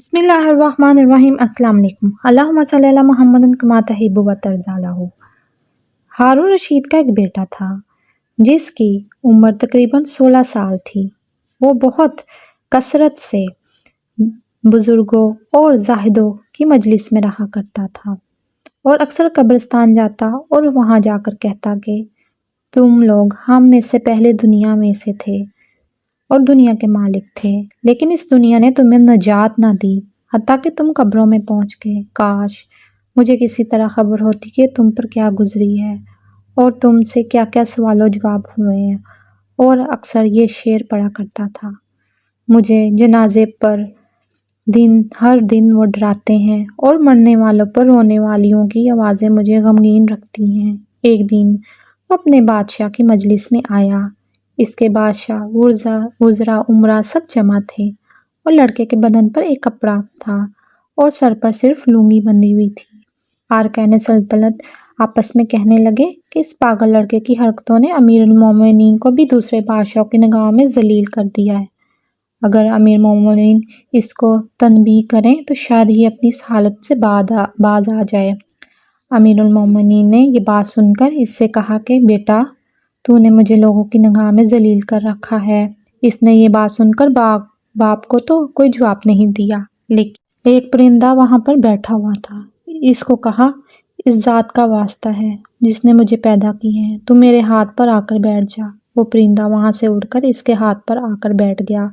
بسم اللہ الرحمن الرحیم۔ السلام علیکم۔ اللہم صلی علی محمد کما تحب و ترضی لہ۔ ہارون رشید کا ایک بیٹا تھا جس کی عمر تقریباً 16 سال تھی۔ وہ بہت کثرت سے بزرگوں اور زاہدوں کی مجلس میں رہا کرتا تھا اور اکثر قبرستان جاتا اور وہاں جا کر کہتا کہ تم لوگ ہم میں سے پہلے دنیا میں سے تھے اور دنیا کے مالک تھے، لیکن اس دنیا نے تمہیں نجات نہ دی حتیٰ کہ تم قبروں میں پہنچ گئے۔ کاش مجھے کسی طرح خبر ہوتی کہ تم پر کیا گزری ہے اور تم سے کیا کیا سوال و جواب ہوئے ہیں۔ اور اکثر یہ شعر پڑھا کرتا تھا: مجھے جنازے پر ہر دن وہ ڈراتے ہیں اور مرنے والوں پر رونے والیوں کی آوازیں مجھے غمگین رکھتی ہیں۔ ایک دن وہ اپنے بادشاہ کی مجلس میں آیا۔ اس کے بادشاہ، وزراء، امراء سب جمع تھے اور لڑکے کے بدن پر ایک کپڑا تھا اور سر پر صرف لنگی بندھی ہوئی تھی۔ ارکانِ سلطنت آپس میں کہنے لگے کہ اس پاگل لڑکے کی حرکتوں نے امیر المومنین کو بھی دوسرے بادشاہوں کی نگاہوں میں ذلیل کر دیا ہے۔ اگر امیر المومنین اس کو تنبیہ کریں تو شاید یہ اپنی اس حالت سے باز آ جائے۔ امیر المومنین نے یہ بات سن کر اس سے کہا کہ بیٹا، تو نے مجھے لوگوں کی نگاہ میں ذلیل کر رکھا ہے۔ اس نے یہ بات سن کر باپ کو تو کوئی جواب نہیں دیا، لیکن ایک پرندہ وہاں پر بیٹھا ہوا تھا۔ اس کو کہا، اس ذات کا واسطہ ہے جس نے مجھے پیدا کی ہے، تو میرے ہاتھ پر آ کر بیٹھ جا۔ وہ پرندہ وہاں سے اڑ کر اس کے ہاتھ پر آ کر بیٹھ گیا۔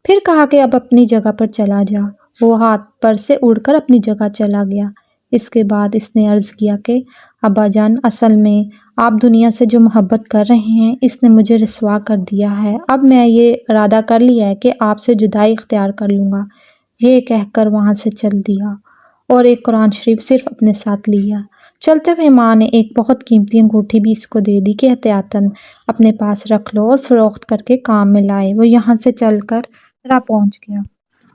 پھر کہا کہ اب اپنی جگہ پر چلا جا۔ وہ ہاتھ پر سے اڑ کر اپنی جگہ چلا گیا۔ اس کے بعد اس نے عرض کیا کہ ابا جان، اصل میں آپ دنیا سے جو محبت کر رہے ہیں اس نے مجھے رسوا کر دیا ہے۔ اب میں یہ ارادہ کر لیا ہے کہ آپ سے جدائی اختیار کر لوں گا۔ یہ کہہ کر وہاں سے چل دیا اور ایک قرآن شریف صرف اپنے ساتھ لیا۔ چلتے ہوئے ماں نے ایک بہت قیمتی انگوٹھی بھی اس کو دے دی کہ احتیاطاً اپنے پاس رکھ لو اور فروخت کر کے کام میں لائے۔ وہ یہاں سے چل کر بصرہ پہنچ گیا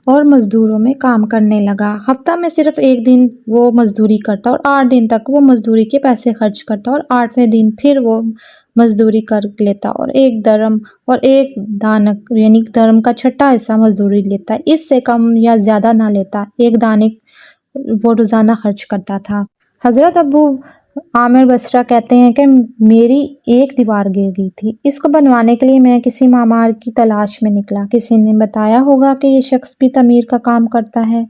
اور مزدوروں میں کام کرنے لگا۔ ہفتہ میں صرف ایک دن وہ مزدوری کرتا اور 8 دن تک وہ مزدوری کے پیسے خرچ کرتا اور 8ویں دن پھر وہ مزدوری کر لیتا اور 1 درم اور 1 دانک یعنی درم کا چھٹا حصہ مزدوری لیتا، اس سے کم یا زیادہ نہ لیتا۔ 1 دانک وہ روزانہ خرچ کرتا تھا۔ حضرت ابو عامر بصری کہتے ہیں کہ میری ایک دیوار گر گئی تھی۔ اس کو بنوانے کے لیے میں کسی معمار کی تلاش میں نکلا۔ کسی نے بتایا ہوگا کہ یہ شخص بھی تعمیر کا کام کرتا ہے۔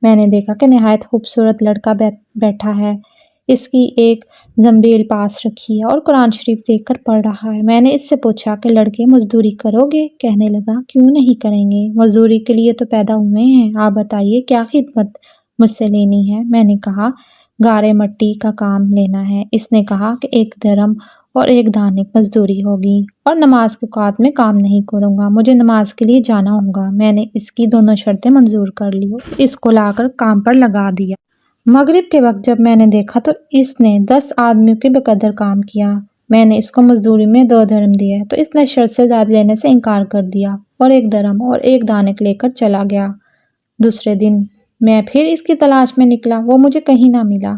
میں نے دیکھا کہ نہایت خوبصورت لڑکا بیٹھا ہے۔ اس کی ایک زنبیل پاس رکھی ہے اور قرآن شریف دیکھ کر پڑھ رہا ہے۔ میں نے اس سے پوچھا کہ لڑکے، مزدوری کرو گے؟ کہنے لگا، کیوں نہیں کریں گے، مزدوری کے لیے تو پیدا ہوئے ہیں۔ آپ بتائیے کیا خدمت مجھ سے لینی ہے؟ میں نے کہا، گارے مٹی کا کام لینا ہے۔ اس نے کہا کہ 1 درم اور 1 دانک مزدوری ہوگی اور نماز کے اوقات میں کام نہیں کروں گا، مجھے نماز کے لیے جانا ہوگا۔ میں نے اس کی دونوں شرطیں منظور کر لی اور اس کو لا کر کام پر لگا دیا۔ مغرب کے وقت جب میں نے دیکھا تو اس نے 10 آدمیوں کے بقدر کام کیا۔ میں نے اس کو مزدوری میں 2 درم دیے تو اس نے شرط سے زیادہ لینے سے انکار کر دیا اور 1 درم اور 1 دانک لے کر چلا گیا۔ دوسرے دن میں پھر اس کی تلاش میں نکلا، وہ مجھے کہیں نہ ملا۔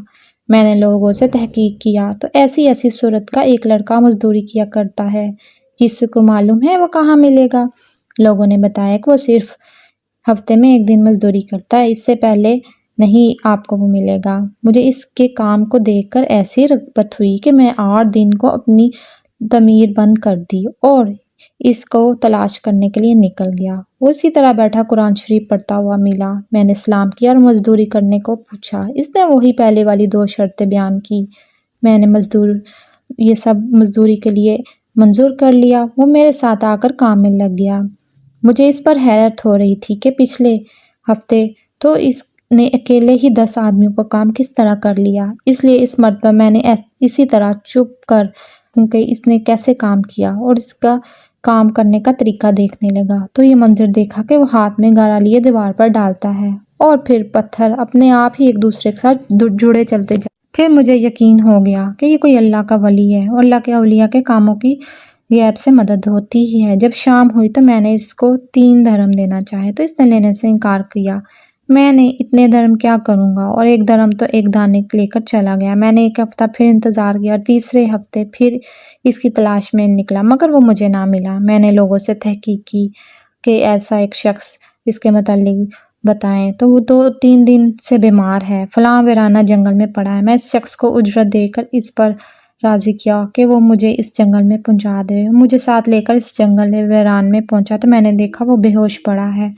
میں نے لوگوں سے تحقیق کیا تو ایسی صورت کا ایک لڑکا مزدوری کیا کرتا ہے، کسی کو معلوم ہے وہ کہاں ملے گا؟ لوگوں نے بتایا کہ وہ صرف ہفتے میں 1 دن مزدوری کرتا ہے، اس سے پہلے نہیں آپ کو وہ ملے گا۔ مجھے اس کے کام کو دیکھ کر ایسی رغبت ہوئی کہ میں 8 دن کو اپنی تعمیر بند کر دی اور اس کو تلاش کرنے کے لیے نکل گیا۔ وہ اسی طرح بیٹھا قرآن شریف پڑھتا ہوا ملا۔ میں نے سلام کیا اور مزدوری کرنے کو پوچھا۔ اس نے وہی پہلے والی 2 شرطیں بیان کی۔ میں نے یہ سب مزدوری کے لیے منظور کر لیا۔ وہ میرے ساتھ آ کر کام میں لگ گیا۔ مجھے اس پر حیرت ہو رہی تھی کہ پچھلے ہفتے تو اس نے اکیلے ہی 10 آدمیوں کا کام کس طرح کر لیا، اس لیے اس مرتبہ میں نے اسی طرح چپ کر کہ اس نے کیسے کام کیا اور اس کا کام کرنے کا طریقہ دیکھنے لگا تو یہ منظر دیکھا کہ وہ ہاتھ میں گارا لیے دیوار پر ڈالتا ہے اور پھر پتھر اپنے آپ ہی ایک دوسرے کے ساتھ جڑے چلتے جاتے۔ پھر مجھے یقین ہو گیا کہ یہ کوئی اللہ کا ولی ہے اور اللہ کے اولیاء کے کاموں کی غیب سے مدد ہوتی ہی ہے۔ جب شام ہوئی تو میں نے اس کو 3 درم دینا چاہے تو اس نے لینے سے انکار کیا۔ میں نے اتنے درم کیا کروں گا اور 1 درم تو 1 دانک لے کر چلا گیا۔ میں نے 1 ہفتہ پھر انتظار کیا اور تیسرے ہفتے پھر اس کی تلاش میں نکلا، مگر وہ مجھے نہ ملا۔ میں نے لوگوں سے تحقیق کی کہ ایسا ایک شخص اس کے متعلق بتائیں تو وہ 2-3 دن سے بیمار ہے، فلاں ویرانہ جنگل میں پڑا ہے۔ میں اس شخص کو اجرت دے کر اس پر راضی کیا کہ وہ مجھے اس جنگل میں پہنچا دے۔ مجھے ساتھ لے کر اس جنگل ویران میں پہنچا تو میں نے دیکھا وہ بے ہوش پڑا ہے،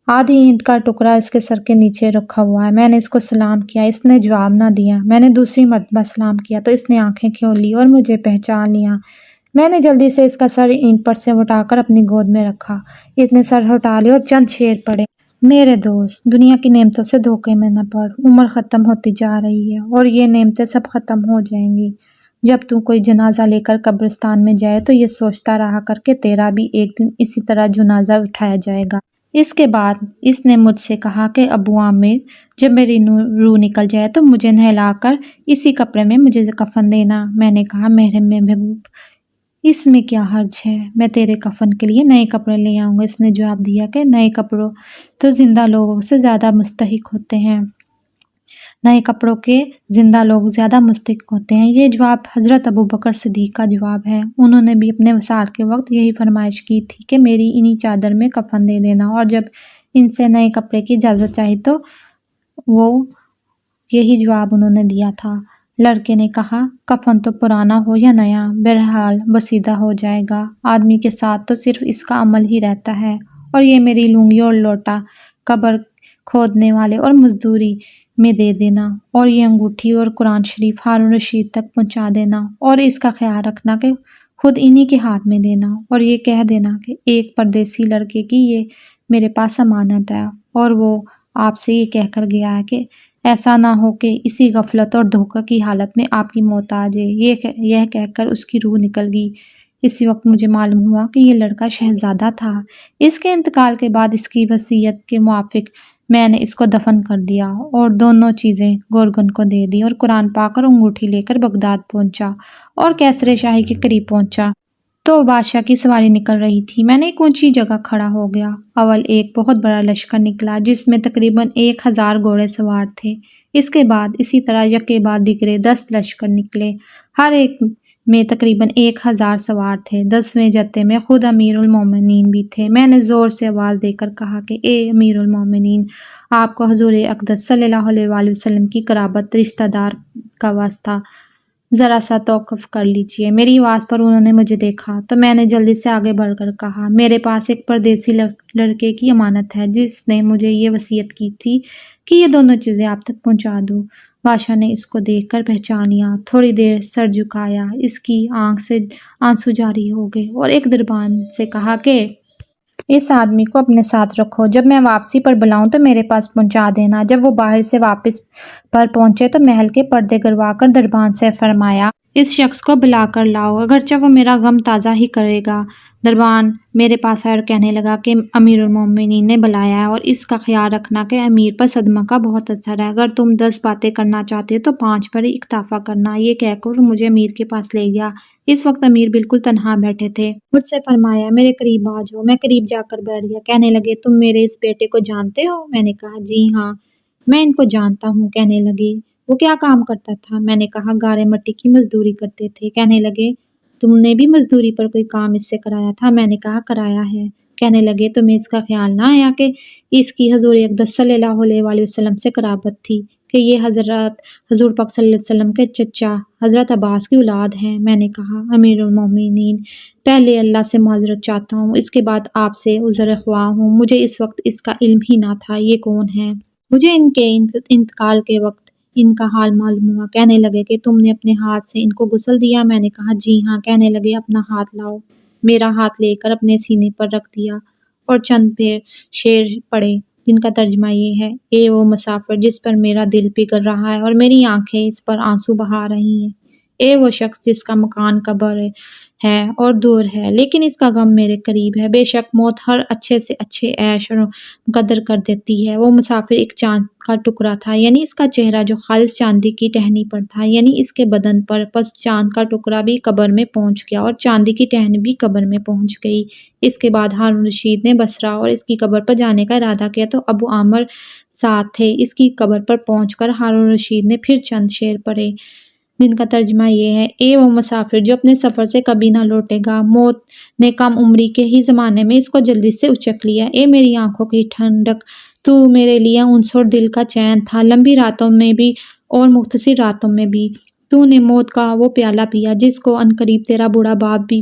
آدھی اینٹ کا ٹکڑا اس کے سر کے نیچے رکھا ہوا ہے۔ میں نے اس کو سلام کیا، اس نے جواب نہ دیا۔ میں نے دوسری مرتبہ سلام کیا تو اس نے آنکھیں کھول لی اور مجھے پہچان لیا۔ میں نے جلدی سے اس کا سر اینٹ پر سے اٹھا کر اپنی گود میں رکھا۔ اس نے سر ہٹا لیا اور چند شعر پڑھے۔ میرے دوست، دنیا کی نعمتوں سے دھوکے میں نہ پڑ، عمر ختم ہوتی جا رہی ہے اور یہ نعمتیں سب ختم ہو جائیں گی۔ جب تو کوئی جنازہ لے کر قبرستان میں جائے تو یہ سوچتا رہا کر کہ تیرا بھی ایک دن اسی طرح جنازہ اٹھایا جائے گا۔ اس کے بعد اس نے مجھ سے کہا کہ ابو عامر، جب میری روح نکل جائے تو مجھے نہلا کر اسی کپڑے میں مجھے کفن دینا۔ میں نے کہا، محبوب، اس میں کیا حرج ہے، میں تیرے کفن کے لیے نئے کپڑے لے آؤں گا۔ اس نے جواب دیا کہ نئے کپڑوں تو زندہ لوگوں سے زیادہ مستحق ہوتے ہیں، نئے کپڑوں کے زندہ لوگ زیادہ مستحق ہوتے ہیں۔ یہ جواب حضرت ابوبکر صدیق کا جواب ہے۔ انہوں نے بھی اپنے وصال کے وقت یہی فرمائش کی تھی کہ میری انہی چادر میں کفن دے دینا، اور جب ان سے نئے کپڑے کی اجازت چاہی تو وہ یہی جواب انہوں نے دیا تھا۔ لڑکے نے کہا، کفن تو پرانا ہو یا نیا، بہرحال بسیدہ ہو جائے گا۔ آدمی کے ساتھ تو صرف اس کا عمل ہی رہتا ہے، اور یہ میری لنگی اور لوٹا قبر کھودنے والے اور مزدوری میں دے دینا، اور یہ انگوٹھی اور قرآن شریف ہارون رشید تک پہنچا دینا، اور اس کا خیال رکھنا کہ خود انہی کے ہاتھ میں دینا، اور یہ کہہ دینا کہ ایک پردیسی لڑکے کی یہ میرے پاس امانت ہے، اور وہ آپ سے یہ کہہ کر گیا ہے کہ ایسا نہ ہو کہ اسی غفلت اور دھوکہ کی حالت میں آپ کی موت آ جائے۔ یہ کہہ کر اس کی روح نکل گئی۔ اسی وقت مجھے معلوم ہوا کہ یہ لڑکا شہزادہ تھا۔ اس کے انتقال کے بعد اس کی وصیت کے موافق میں نے اس کو دفن کر دیا اور دونوں چیزیں گورگن کو دے دی، اور قرآن پاک اور انگوٹھی لے کر بغداد پہنچا اور کیسر شاہی کے قریب پہنچا تو بادشاہ کی سواری نکل رہی تھی۔ میں نے ایک اونچی جگہ کھڑا ہو گیا۔ اول ایک بہت بڑا لشکر نکلا جس میں تقریباً 1000 گھوڑے سوار تھے۔ اس کے بعد اسی طرح یکے بعد دیگرے 10 لشکر نکلے، ہر ایک میں تقریباً 1000 سوار تھے۔ 10ویں جتے میں خود امیر المومنین بھی تھے۔ میں نے زور سے آواز دے کر کہا کہ اے امیر المومنین، آپ کو حضور اقدس صلی اللہ علیہ وآلہ وسلم کی قرابت، رشتہ دار کا واسطہ، ذرا سا توقف کر لیجئے۔ میری آواز پر انہوں نے مجھے دیکھا تو میں نے جلدی سے آگے بڑھ کر کہا، میرے پاس ایک پردیسی لڑکے کی امانت ہے جس نے مجھے یہ وصیت کی تھی کہ یہ دونوں چیزیں آپ تک پہنچا دوں۔ بادشاہ نے اس کو دیکھ کر پہچان لیا، تھوڑی دیر سر جھکایا، اس کی آنکھ سے آنسو جاری ہو گئے، اور ایک دربان سے کہا کہ اس آدمی کو اپنے ساتھ رکھو، جب میں واپسی پر بلاؤں تو میرے پاس پہنچا دینا۔ جب وہ باہر سے واپس پر پہنچے تو محل کے پردے گروا کر دربان سے فرمایا، اس شخص کو بلا کر لاؤ، اگرچہ وہ میرا غم تازہ ہی کرے گا۔ دربان میرے پاس آیا اور کہنے لگا کہ امیر المومنین نے بلایا ہے، اور اس کا خیال رکھنا کہ امیر پر صدمہ کا بہت اثر ہے۔ اگر تم 10 باتیں کرنا چاہتے ہو تو 5 پر اکتفا کرنا۔ یہ کہہ کر مجھے امیر کے پاس لے گیا۔ اس وقت امیر بالکل تنہا بیٹھے تھے۔ مجھ سے فرمایا، میرے قریب آ جاؤ۔ میں قریب جا کر بیٹھ گیا۔ کہنے لگے، تم میرے اس بیٹے کو جانتے ہو؟ میں نے کہا، جی ہاں، میں ان کو جانتا ہوں۔ کہنے لگے، وہ کیا کام کرتا تھا؟ میں نے کہا، گارے مٹی کی مزدوری کرتے تھے۔ کہنے لگے، تم نے بھی مزدوری پر کوئی کام اس سے کرایا تھا؟ میں نے کہا، کرایا ہے۔ کہنے لگے، تمہیں اس کا خیال نہ آیا کہ اس کی حضور اقدس صلی اللہ علیہ وآلہ وسلم سے قرابت تھی، کہ یہ حضور پاک صلی اللہ علیہ وسلم کے چچا حضرت عباس کی اولاد ہیں؟ میں نے کہا، امیر المومنین، پہلے اللہ سے معذرت چاہتا ہوں، اس کے بعد آپ سے عذر خواہ ہوں۔ مجھے اس وقت اس کا علم ہی نہ تھا، یہ کون ہے؟ مجھے ان کے انتقال کے وقت ان کا حال معلوم ہوا۔ کہنے لگے کہ تم نے اپنے ہاتھ سے ان کو غسل دیا؟ میں نے کہا، جی ہاں۔ کہنے لگے، اپنا ہاتھ لاؤ۔ میرا ہاتھ لے کر اپنے سینے پر رکھ دیا اور چند شعر پڑھے جن کا ترجمہ یہ ہے، اے وہ مسافر جس پر میرا دل پگھل رہا ہے اور میری آنکھیں اس پر آنسو بہا رہی ہیں، اے وہ شخص جس کا مکان قبر ہے اور دور ہے لیکن اس کا غم میرے قریب ہے، بے شک موت ہر اچھے سے اچھے عیش اور مقدر کر دیتی ہے۔ وہ مسافر ایک چاند کا ٹکڑا تھا، یعنی اس کا چہرہ جو خالص چاندی کی ٹہنی پر تھا، یعنی اس کے بدن پر، پس چاند کا ٹکڑا بھی قبر میں پہنچ گیا اور چاندی کی ٹہنی بھی قبر میں پہنچ گئی۔ اس کے بعد ہارون رشید نے بصرہ اور اس کی قبر پر جانے کا ارادہ کیا تو ابو عامر ساتھ تھے۔ اس کی قبر پر پہنچ کر ہارون رشید نے پھر چند شعر پڑھے جن کا ترجمہ یہ ہے، اے وہ مسافر جو اپنے سفر سے کبھی نہ لوٹے گا، موت نے کم عمری کے ہی زمانے میں اس کو جلدی سے اچک لیا، اے میری آنکھوں کی ٹھنڈک، تو میرے لیے انس اور دل کا چین تھا، لمبی راتوں میں بھی اور مختصر راتوں میں بھی۔ تو نے موت کا وہ پیالہ پیا جس کو عنقریب تیرا بوڑھا باپ بھی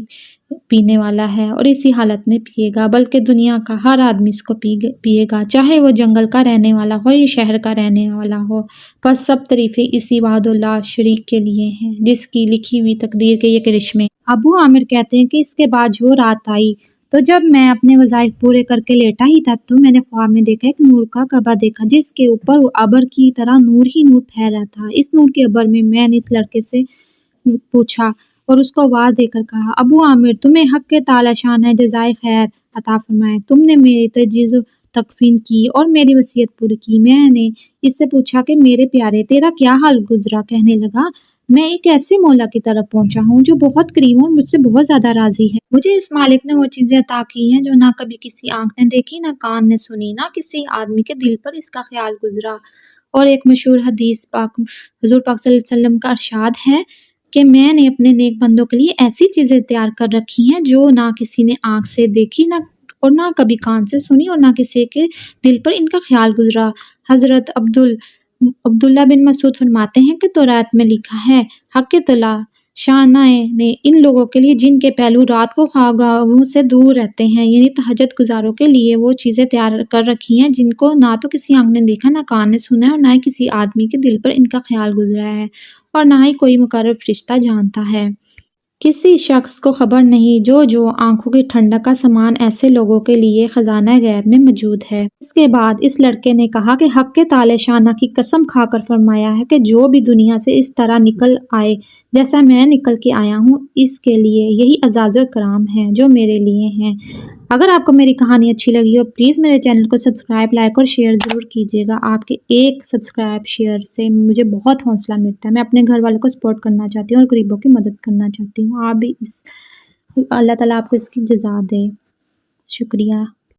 پینے والا ہے، اور اسی حالت میں پیے گا، بلکہ دنیا کا ہر آدمی اس کو پیے گا، چاہے وہ جنگل کا رہنے والا ہو یا شہر کا رہنے والا ہو۔ بس سب تعریفیں اسی وحدہ لا شریک کے لیے ہیں، جس کی لکھی ہوئی تقدیر کے یہ کرشمے۔ ابو عامر کہتے ہیں کہ اس کے بعد جو رات آئی تو جب میں اپنے وظائف پورے کر کے لیٹا ہی تھا تو میں نے خواب میں دیکھا ایک نور کا کعبہ دیکھا جس کے اوپر ابر کی طرح نور ہی نور پھیل رہا تھا۔ اس نور کے ابر میں نے اس لڑکے سے پوچھا اور اس کو آواز دے کر کہا، ابو عامر، تمہیں حق کے تعالی شان ہے جزائے خیر عطا فرمائے، تم نے میری تجویز و تکفین کی اور میری وصیت پوری کی۔ میں نے اس سے پوچھا کہ میرے پیارے تیرا کیا حال گزرا؟ کہنے لگا، میں ایک ایسے مولا کی طرف پہنچا ہوں جو بہت کریم اور مجھ سے بہت زیادہ راضی ہے۔ مجھے اس مالک نے وہ چیزیں عطا کی ہیں جو نہ کبھی کسی آنکھ نے دیکھی، نہ کان نے سنی، نہ کسی آدمی کے دل پر اس کا خیال گزرا۔ اور ایک مشہور حدیث پاک حضور پاک صلی اللہ علیہ وسلم کا ارشاد ہے کہ میں نے اپنے نیک بندوں کے لیے ایسی چیزیں تیار کر رکھی ہیں جو نہ کسی نے آنکھ سے دیکھی اور نہ کبھی کان سے سنی اور نہ کسی کے دل پر ان کا خیال گزرا۔ حضرت عبداللہ بن مسعود فرماتے ہیں کہ تورات میں لکھا ہے، حق تعالی شانہ نے ان لوگوں کے لیے جن کے پہلو رات کو خواگاہوں سے دور رہتے ہیں، یعنی تہجد گزاروں کے لیے وہ چیزیں تیار کر رکھی ہیں جن کو نہ تو کسی آنکھ نے دیکھا، نہ کان نے سنا ہے اور نہ ہی کسی آدمی کے دل پر ان کا خیال گزرا ہے، اور نہ ہی کوئی مقرر فرشتہ جانتا ہے۔ کسی شخص کو خبر نہیں جو آنکھوں کی ٹھنڈک کا سامان ایسے لوگوں کے لیے خزانہ غیب میں موجود ہے۔ اس کے بعد اس لڑکے نے کہا کہ حق تعالی شانہ کی قسم کھا کر فرمایا ہے کہ جو بھی دنیا سے اس طرح نکل آئے جیسا میں نکل کے آیا ہوں، اس کے لیے یہی اعزاز و کرام ہے جو میرے لیے ہیں۔ اگر آپ کو میری کہانی اچھی لگی ہو پلیز میرے چینل کو سبسکرائب، لائک اور شیئر ضرور کیجیے گا۔ آپ کے ایک سبسکرائب شیئر سے مجھے بہت حوصلہ ملتا ہے، میں اپنے گھر والوں کو سپورٹ کرنا چاہتی ہوں اور غریبوں کی مدد کرنا چاہتی ہوں۔ آپ بھی اللہ تعالیٰ آپ کو اس کی جزا دے۔ شکریہ۔